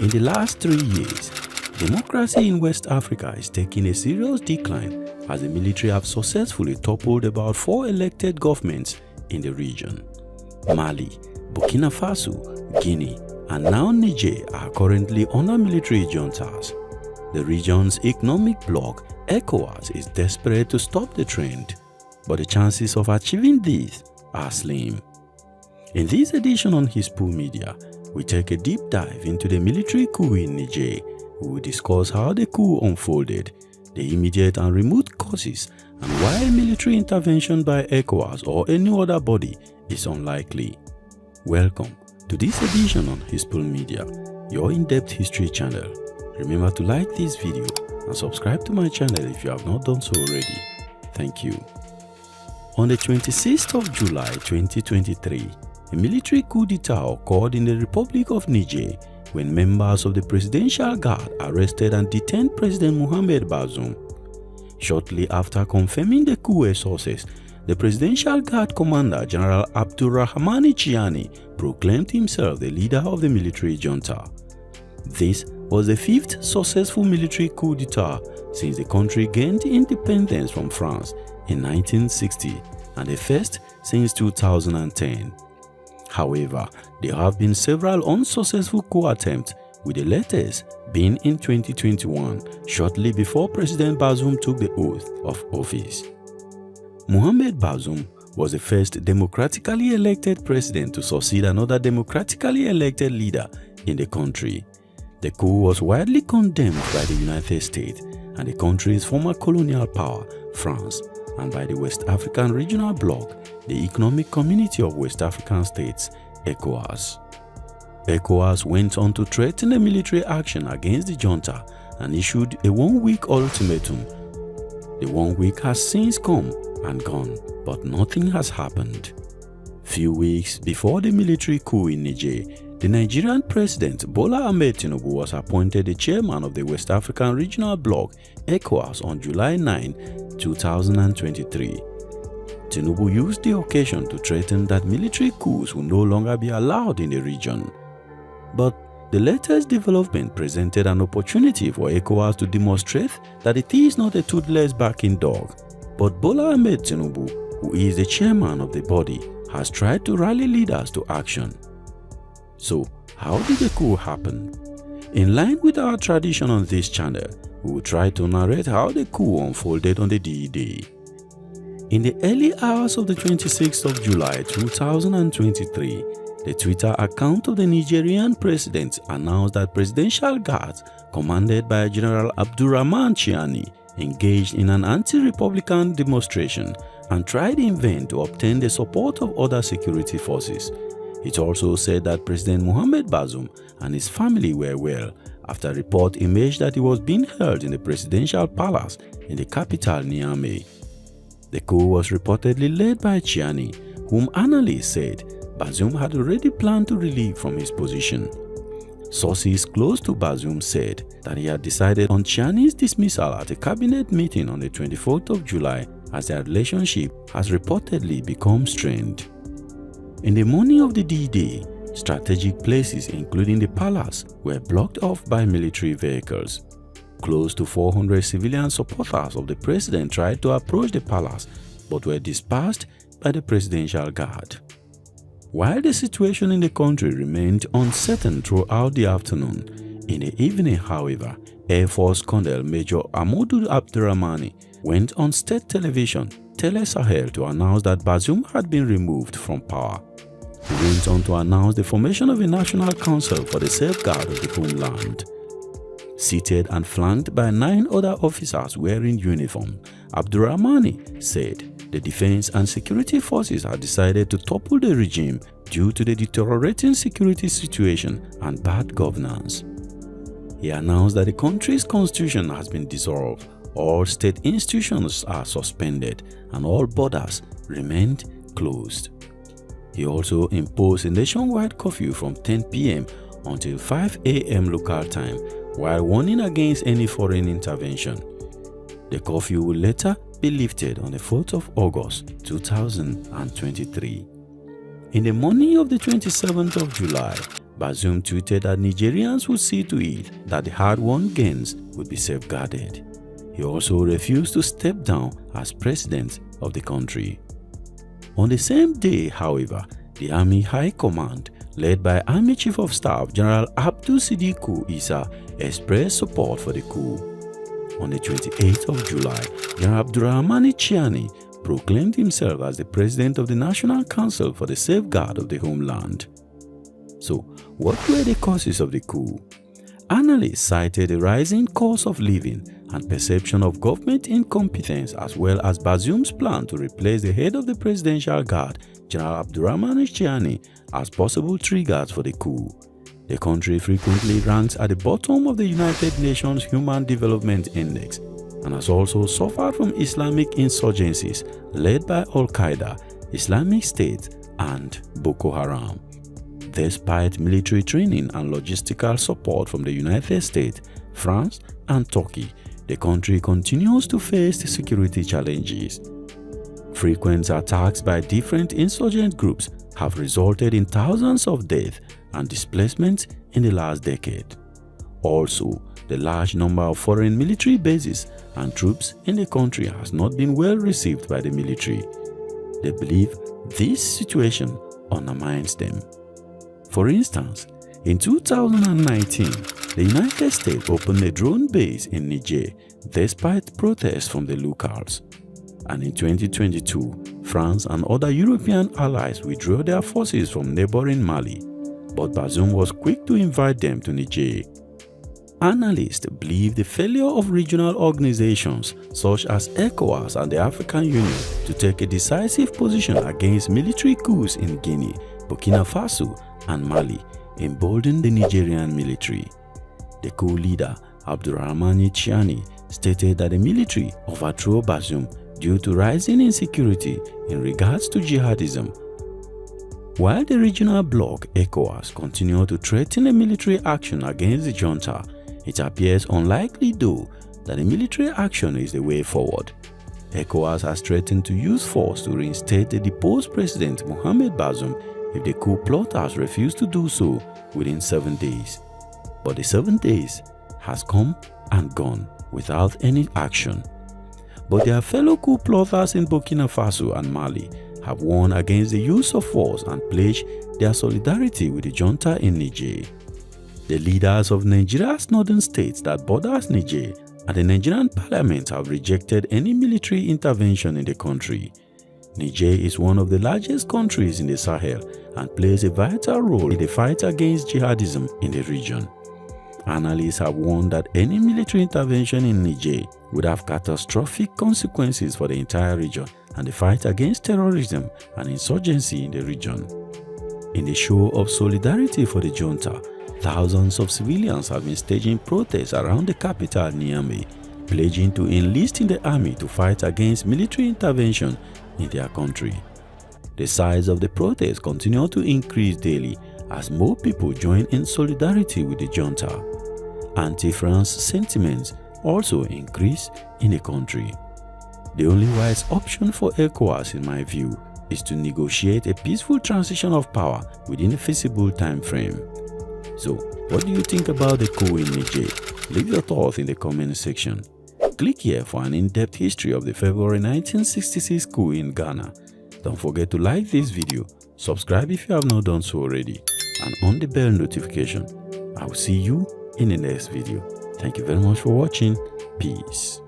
In the last 3 years, democracy in West Africa is taking a serious decline as the military have successfully toppled about 4 elected governments in the region. Mali, Burkina Faso, Guinea, and now Niger are currently under military juntas. The region's economic bloc, ECOWAS, is desperate to stop the trend, but the chances of achieving this are slim. In this edition on Hispu Media, we take a deep dive into the military coup in Niger. We will discuss how the coup unfolded, the immediate and remote causes, and why military intervention by ECOWAS or any other body is unlikely. Welcome to this edition on Hispu Media, your in-depth history channel. Remember to like this video and subscribe to my channel if you have not done so already. Thank you. On the 26th of July 2023, a military coup d'etat occurred in the Republic of Niger when members of the Presidential Guard arrested and detained President Mohamed Bazoum. Shortly after confirming the coup sources, the Presidential Guard Commander General Abdurrahmani Chiani proclaimed himself the leader of the military junta. This was the 5th successful military coup d'etat since the country gained independence from France in 1960 and the first since 2010. However, there have been several unsuccessful coup attempts, with the latest being in 2021, shortly before President Bazoum took the oath of office. Mohamed Bazoum was the first democratically elected president to succeed another democratically elected leader in the country. The coup was widely condemned by the United States and the country's former colonial power, France, and by the West African Regional Bloc, the Economic Community of West African States, ECOWAS. ECOWAS went on to threaten a military action against the junta and issued a 1-week ultimatum. The 1 week has since come and gone, but nothing has happened. Few weeks before the military coup in Niger, the Nigerian President Bola Ahmed Tinubu was appointed the chairman of the West African Regional Bloc, ECOWAS, on July 9, 2023. Tinubu used the occasion to threaten that military coups will no longer be allowed in the region. But the latest development presented an opportunity for ECOWAS to demonstrate that it is not a toothless barking dog, but Bola Ahmed Tinubu, who is the chairman of the body, has tried to rally leaders to action. So, how did the coup happen? In line with our tradition on this channel, we will try to narrate how the coup unfolded on the D-Day. In the early hours of the 26th of July 2023, the Twitter account of the Nigerian president announced that Presidential Guards, commanded by General Abdurrahmani Chiani, engaged in an anti-republican demonstration and tried in vain to obtain the support of other security forces. It also said that President Mohamed Bazoum and his family were well after a report emerged that he was being held in the presidential palace in the capital Niamey. The coup was reportedly led by Chiani, whom analysts said Bazoum had already planned to relieve from his position. Sources close to Bazoum said that he had decided on Chiani's dismissal at a cabinet meeting on the 24th of July as their relationship has reportedly become strained. In the morning of the D-Day, strategic places including the palace were blocked off by military vehicles. Close to 400 civilian supporters of the president tried to approach the palace but were dispersed by the Presidential Guard. While the situation in the country remained uncertain throughout the afternoon, in the evening, however, Air Force Colonel Major Amadou Abdurrahmani went on state television, Tele Sahel, to announce that Bazoum had been removed from power. He went on to announce the formation of a National Council for the Safeguard of the Homeland. Seated and flanked by 9 other officers wearing uniform, Abdurrahmani said the defense and security forces had decided to topple the regime due to the deteriorating security situation and bad governance. He announced that the country's constitution has been dissolved, all state institutions are suspended, and all borders remained closed. He also imposed a nationwide curfew from 10 p.m. until 5 a.m. local time, while warning against any foreign intervention. The curfew will later be lifted on the 4th of August 2023. In the morning of the 27th of July, Bazoum tweeted that Nigerians would see to it that the hard-won gains would be safeguarded. He also refused to step down as president of the country. On the same day, however, the Army High Command, led by Army Chief of Staff General Abdul Sidiku Issa, expressed support for the coup. On the 28th of July, General Abdurrahman Chiani proclaimed himself as the president of the National Council for the Safeguard of the Homeland. So, what were the causes of the coup? Analysts cited a rising cost of living and perception of government incompetence, as well as Bazoum's plan to replace the head of the Presidential Guard, General Abdurrahman Chiani, as possible triggers for the coup. The country frequently ranks at the bottom of the United Nations Human Development Index and has also suffered from Islamic insurgencies led by Al-Qaeda, Islamic State, and Boko Haram. Despite military training and logistical support from the United States, France, and Turkey, the country continues to face security challenges. Frequent attacks by different insurgent groups have resulted in thousands of deaths and displacements in the last decade. Also, the large number of foreign military bases and troops in the country has not been well received by the military. They believe this situation undermines them. For instance, in 2019, the United States opened a drone base in Niger despite protests from the locals. And in 2022, France and other European allies withdrew their forces from neighboring Mali, but Bazoum was quick to invite them to Niger. Analysts believe the failure of regional organizations such as ECOWAS and the African Union to take a decisive position against military coups in Guinea, Burkina Faso, and Mali emboldened the Nigerian military. The coup leader, Abdurrahman Chiani, stated that the military overthrew Bazoum due to rising insecurity in regards to jihadism. While the regional bloc ECOWAS continued to threaten a military action against the junta, it appears unlikely though that a military action is the way forward. ECOWAS has threatened to use force to reinstate the deposed President Mohamed Bazoum if the coup plotters refuse to do so within 7 days. But the 7 days has come and gone without any action. But their fellow coup plotters in Burkina Faso and Mali have warned against the use of force and pledged their solidarity with the junta in Niger. The leaders of Nigeria's northern states that borders Niger and the Nigerian parliament have rejected any military intervention in the country. Niger is one of the largest countries in the Sahel and plays a vital role in the fight against jihadism in the region. Analysts have warned that any military intervention in Niger would have catastrophic consequences for the entire region and the fight against terrorism and insurgency in the region. In the show of solidarity for the junta, thousands of civilians have been staging protests around the capital Niamey, pledging to enlist in the army to fight against military intervention in their country. The size of the protests continue to increase daily as more people join in solidarity with the junta. Anti-France sentiments also increase in the country. The only wise option for ECOWAS, in my view, is to negotiate a peaceful transition of power within a feasible time frame. So, what do you think about the coup in Niger? Leave your thoughts in the comment section. Click here for an in-depth history of the February 1966 coup in Ghana. Don't forget to like this video, subscribe if you have not done so already, and on the bell notification. I will see you in the next video. Thank you very much for watching. Peace.